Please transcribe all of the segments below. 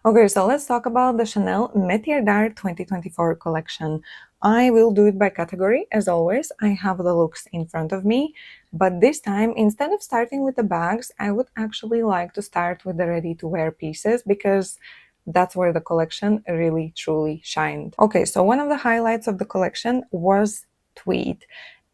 Okay, so let's talk about the Chanel Métiers 2024 collection. I will do it by category, as always. I have the looks in front of me, but this time, instead of starting with the bags, I would actually like to start with the ready-to-wear pieces because that's where the collection really truly shined. Okay, so one of the highlights of the collection was tweed.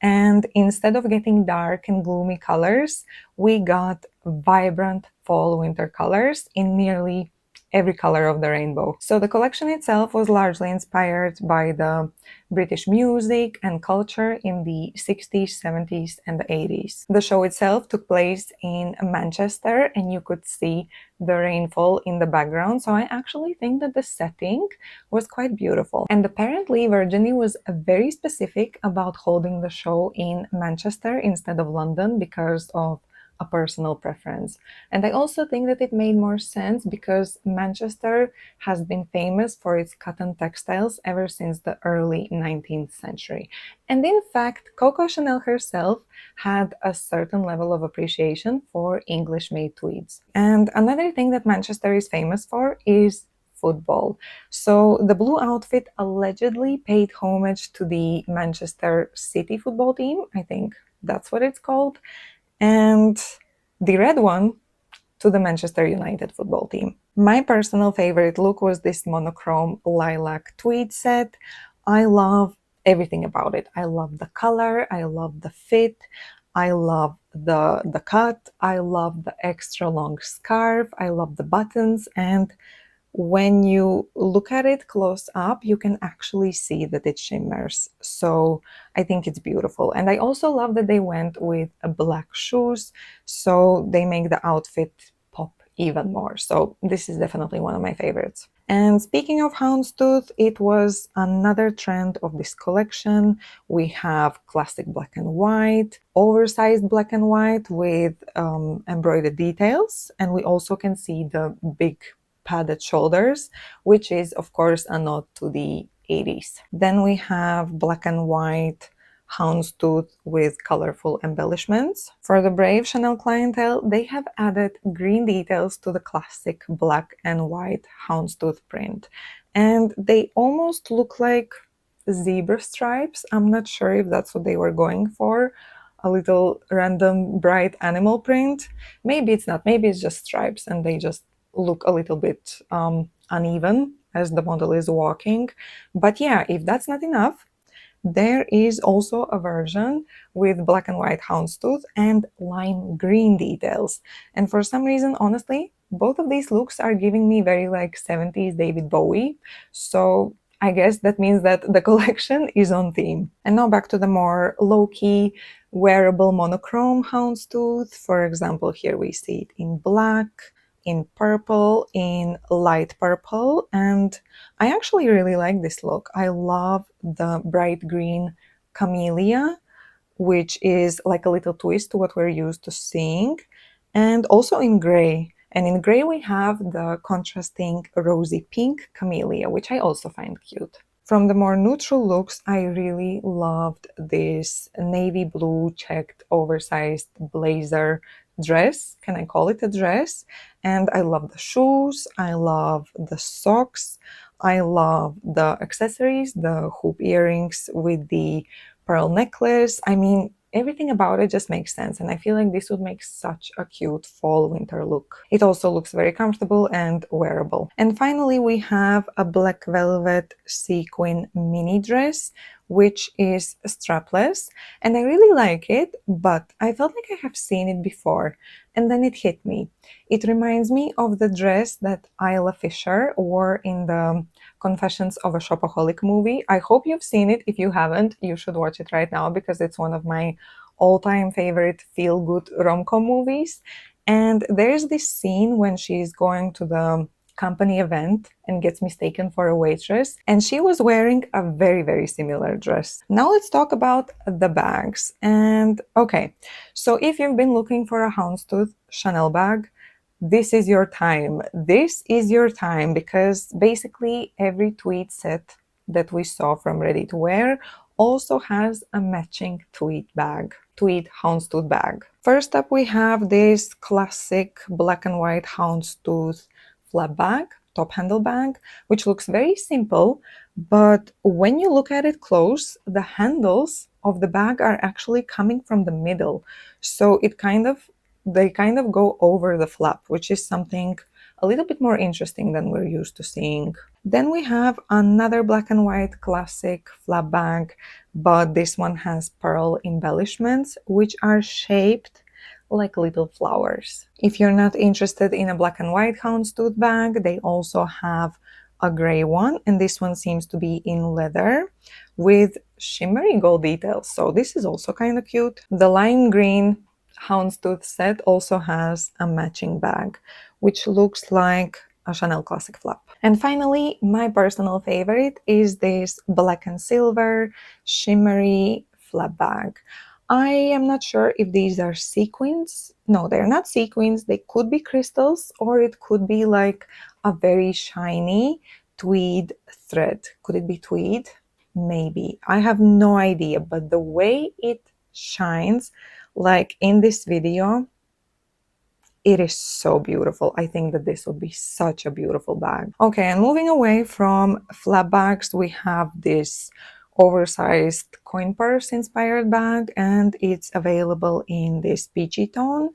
And instead of getting dark and gloomy colors, we got vibrant fall winter colors in nearly every color of the rainbow. So the collection itself was largely inspired by the British music and culture in the 60s, 70s, and the 80s. The show itself took place in Manchester, and you could see the rainfall in the background. So I actually think that the setting was quite beautiful. And apparently Virginie was very specific about holding the show in Manchester instead of London because of a personal preference. And I also think that it made more sense because Manchester has been famous for its cotton textiles ever since the early 19th century. And in fact, Coco Chanel herself had a certain level of appreciation for English-made tweeds. And another thing that Manchester is famous for is football. So the blue outfit allegedly paid homage to the Manchester City football team. I think that's what it's called. And the red one to the Manchester United football team. My personal favorite look was this monochrome lilac tweed set. I love everything about it. I love the color, I love the fit, I love the cut, I love the extra long scarf, I love the buttons, and when you look at it close up, you can actually see that it shimmers. So I think it's beautiful. And I also love that they went with black shoes, so they make the outfit pop even more. So this is definitely one of my favorites. And speaking of houndstooth, it was another trend of this collection. We have classic black and white, oversized black and white with embroidered details. And we also can see the big padded shoulders, which is of course a nod to the 80s. Then we have black and white houndstooth with colorful embellishments. For the brave Chanel clientele, they have added green details to the classic black and white houndstooth print. And they almost look like zebra stripes. I'm not sure if that's what they were going for. A little random bright animal print. Maybe it's not. Maybe it's just stripes and they just look a little bit uneven as the model is walking. But yeah, if that's not enough, there is also a version with black and white houndstooth and lime green details. And for some reason, honestly, both of these looks are giving me very like 70s David Bowie. So I guess that means that the collection is on theme. And now back to the more low-key, wearable monochrome houndstooth. For example, here we see it in black, in purple, in light purple, and I actually really like this look. I love the bright green camellia, which is like a little twist to what we're used to seeing, and also in gray. And in gray we have the contrasting rosy pink camellia, which I also find cute. From the more neutral looks, I really loved this navy blue checked oversized blazer dress. Can I call it a dress? And I love the shoes, I love the socks, I love the accessories, the hoop earrings with the pearl necklace. I mean, everything about it just makes sense, and I feel like this would make such a cute fall winter look. It also looks very comfortable and wearable. And finally, we have a black velvet sequin mini dress, which is strapless, and I really like it, but I felt like I have seen it before, and then it hit me. It reminds me of the dress that Isla Fisher wore in the Confessions of a Shopaholic movie. I hope you've seen it. If you haven't, you should watch it right now because it's one of my all-time favorite feel-good rom-com movies. And there's this scene when she's going to the company event and gets mistaken for a waitress, and she was wearing a very, very similar dress. Now let's talk about the bags. And okay, so if you've been looking for a houndstooth Chanel bag, this is your time. This is your time because basically every tweed set that we saw from Ready to Wear also has a matching tweed bag, tweed houndstooth bag. First up, we have this classic black and white houndstooth flap bag. top handle bag, which looks very simple, but when you look at it close, the handles of the bag are actually coming from the middle. So they kind of go over the flap, which is something a little bit more interesting than we're used to seeing. Then we have another black and white classic flap bag, but this one has pearl embellishments, which are shaped like little flowers. If you're not interested in a black and white houndstooth bag, they also have a gray one, and this one seems to be in leather with shimmery gold details. So this is also kind of cute. The lime green houndstooth set also has a matching bag, which looks like a Chanel classic flap. And finally, my personal favorite is this black and silver shimmery flap bag. I am not sure if these are sequins. No, they're not sequins. They could be crystals, or it could be like a very shiny tweed thread. Could it be tweed? Maybe. I have no idea, but the way it shines, like in this video, it is so beautiful. I think that this would be such a beautiful bag. Okay, and moving away from flap bags, we have this oversized coin purse inspired bag, and it's available in this peachy tone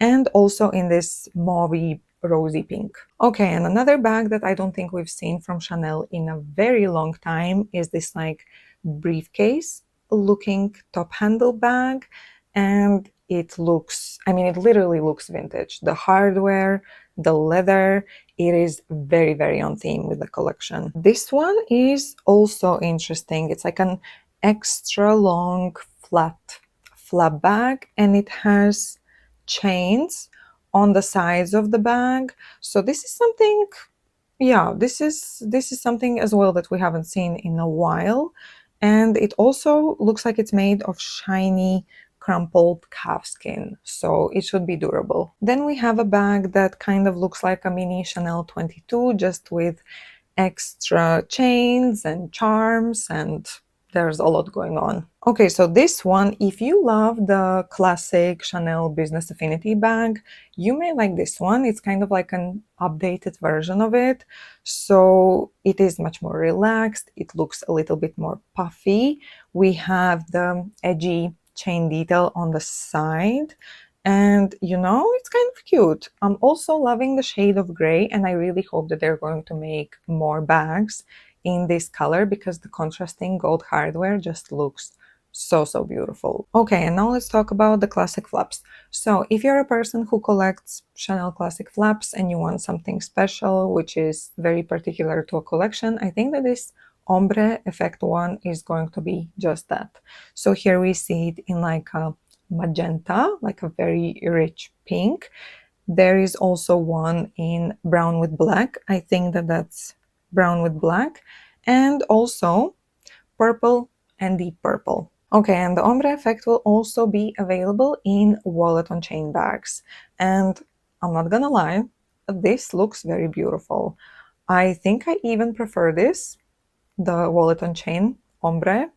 and also in this mauve rosy pink. Okay, and another bag that I don't think we've seen from Chanel in a very long time is this like briefcase looking top handle bag, and it looks, I mean, it literally looks vintage. The hardware, the leather, it is very, very on theme with the collection. This one is also interesting. It's like an extra long flat flap bag, and it has chains on the sides of the bag. So this is something, yeah, this is something as well that we haven't seen in a while. And it also looks like it's made of shiny crumpled calfskin, so it should be durable. Then we have a bag that kind of looks like a mini Chanel 22, just with extra chains and charms, and there's a lot going on. Okay, so this one, if you love the classic Chanel Business Affinity bag, you may like this one. It's kind of like an updated version of it. So it is much more relaxed. It looks a little bit more puffy. We have the edgy chain detail on the side. And you know, it's kind of cute. I'm also loving the shade of gray, and I really hope that they're going to make more bags in this color because the contrasting gold hardware just looks so beautiful. Okay, and now let's talk about the classic flaps. So if you're a person who collects Chanel classic flaps and you want something special, which is very particular to a collection, I think that this ombre effect one is going to be just that. So here we see it in like a magenta, like a very rich pink. There is also one in brown with black. I think that that's brown with black, and also purple and deep purple. Okay, and the ombre effect will also be available in wallet on chain bags. And I'm not gonna lie, this looks very beautiful. I think I even prefer this, the wallet on chain ombre,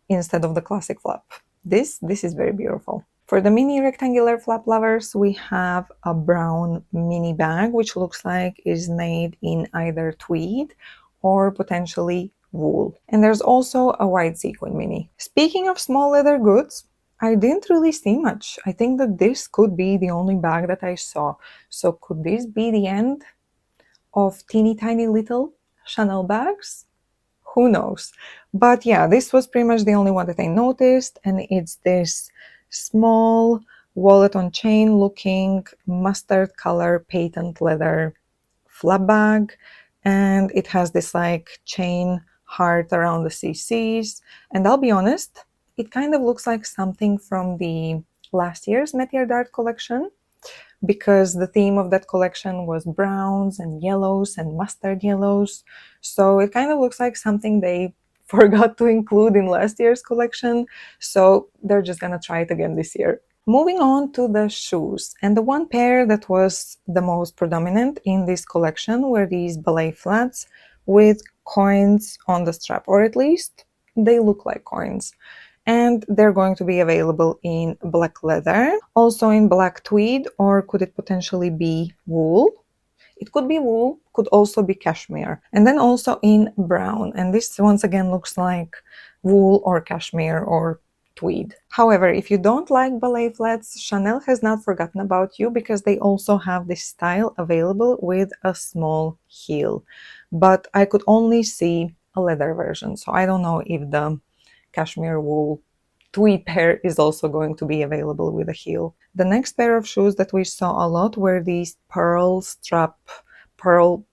instead of the classic flap. This is very beautiful. For the mini rectangular flap lovers, we have a brown mini bag, which looks like is made in either tweed or potentially wool. And there's also a white sequin mini. Speaking of small leather goods, I didn't really see much. I think that this could be the only bag that I saw. So could this be the end of teeny tiny little Chanel bags? Who knows? But yeah, this was pretty much the only one that I noticed, and it's this small wallet on chain looking mustard color patent leather flap bag, and it has this like chain heart around the CCs, and I'll be honest, it kind of looks like something from the last year's Métiers d'Art collection, because the theme of that collection was browns and yellows and mustard yellows. So it kind of looks like something they forgot to include in last year's collection. So they're just gonna try it again this year. Moving on to the shoes. And the one pair that was the most predominant in this collection were these ballet flats with coins on the strap, or at least they look like coins. And they're going to be available in black leather, also in black tweed, or could it potentially be wool? It could be wool, could also be cashmere. And then also in brown, and this once again looks like wool or cashmere or tweed. However, if you don't like ballet flats, Chanel has not forgotten about you because they also have this style available with a small heel. But I could only see a leather version, so I don't know if the cashmere wool tweed pair is also going to be available with a heel. The next pair of shoes that we saw a lot were these pearl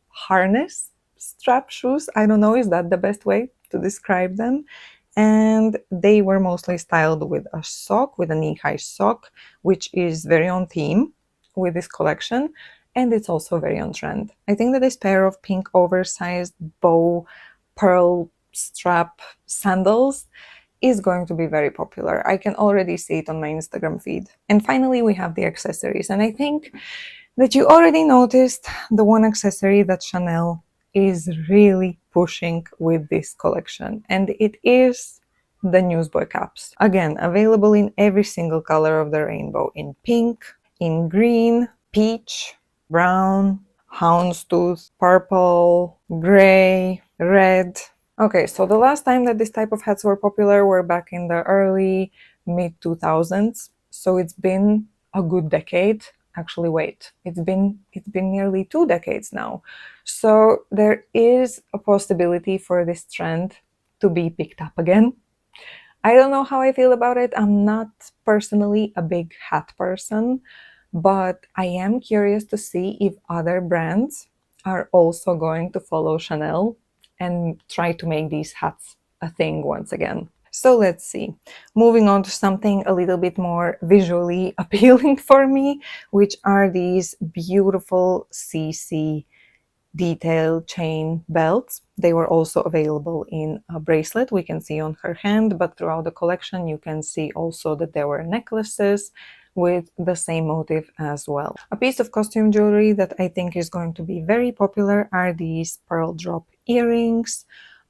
harness strap shoes. I don't know, is that the best way to describe them? And they were mostly styled with a sock, with a knee-high sock, which is very on theme with this collection, and it's also very on trend. I think that this pair of pink oversized bow pearl strap sandals is going to be very popular. I can already see it on my Instagram feed. And finally, we have the accessories. And I think that you already noticed the one accessory that Chanel is really pushing with this collection. And it is the newsboy caps. Again, available in every single color of the rainbow, in pink, in green, peach, brown, houndstooth, purple, gray, red. Okay, so the last time that this type of hats were popular were back in the early mid 2000s. So it's been a good decade. Actually, wait, it's been nearly 2 decades now. So there is a possibility for this trend to be picked up again. I don't know how I feel about it. I'm not personally a big hat person, but I am curious to see if other brands are also going to follow Chanel and try to make these hats a thing once again. So let's see. Moving on to something a little bit more visually appealing for me, which are these beautiful CC detail chain belts. They were also available in a bracelet we can see on her hand, but throughout the collection you can see also that there were necklaces with the same motif as well. A piece of costume jewelry that I think is going to be very popular are these pearl drop earrings.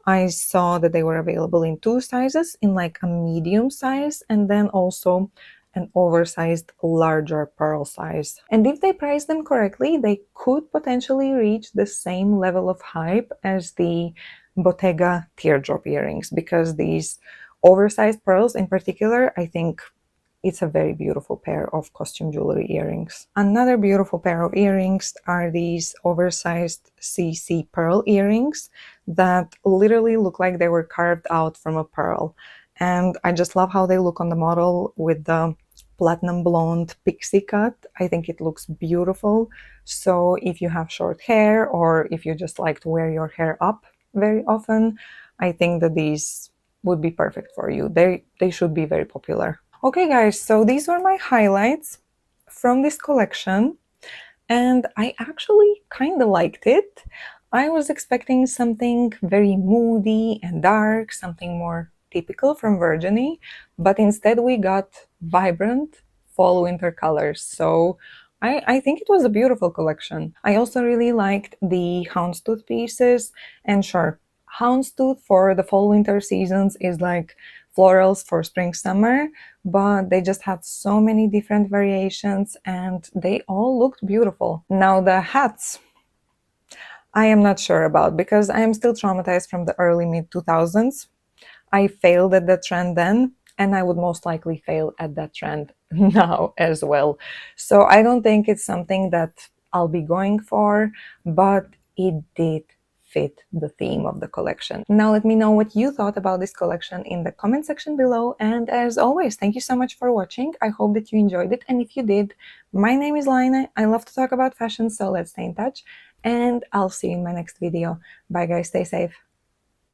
I saw that they were available in 2 sizes, in like a medium size and then also an oversized larger pearl size. And if they price them correctly, they could potentially reach the same level of hype as the Bottega teardrop earrings, because these oversized pearls in particular, I think it's a very beautiful pair of costume jewelry earrings. Another beautiful pair of earrings are these oversized CC pearl earrings that literally look like they were carved out from a pearl. And I just love how they look on the model with the platinum blonde pixie cut. I think it looks beautiful. So if you have short hair or if you just like to wear your hair up very often, I think that these would be perfect for you. They should be very popular. Okay guys, so these were my highlights from this collection, and I actually kind of liked it. I was expecting something very moody and dark, something more typical from Virginie, but instead we got vibrant fall winter colors. So I think it was a beautiful collection. I also really liked the houndstooth pieces, and sure, houndstooth for the fall winter seasons is like florals for spring summer, but they just had so many different variations and they all looked beautiful. Now the hats, I am not sure about because I am still traumatized from the early mid 2000s. I failed at that trend then, and I would most likely fail at that trend now as well. So I don't think it's something that I'll be going for, but it did fit the theme of the collection. Now let me know what you thought about this collection in the comment section below, and as always, thank you so much for watching. I hope that you enjoyed it, and if you did, my name is Laine. I love to talk about fashion, so let's stay in touch, and I'll see you in my next video. Bye guys, stay safe.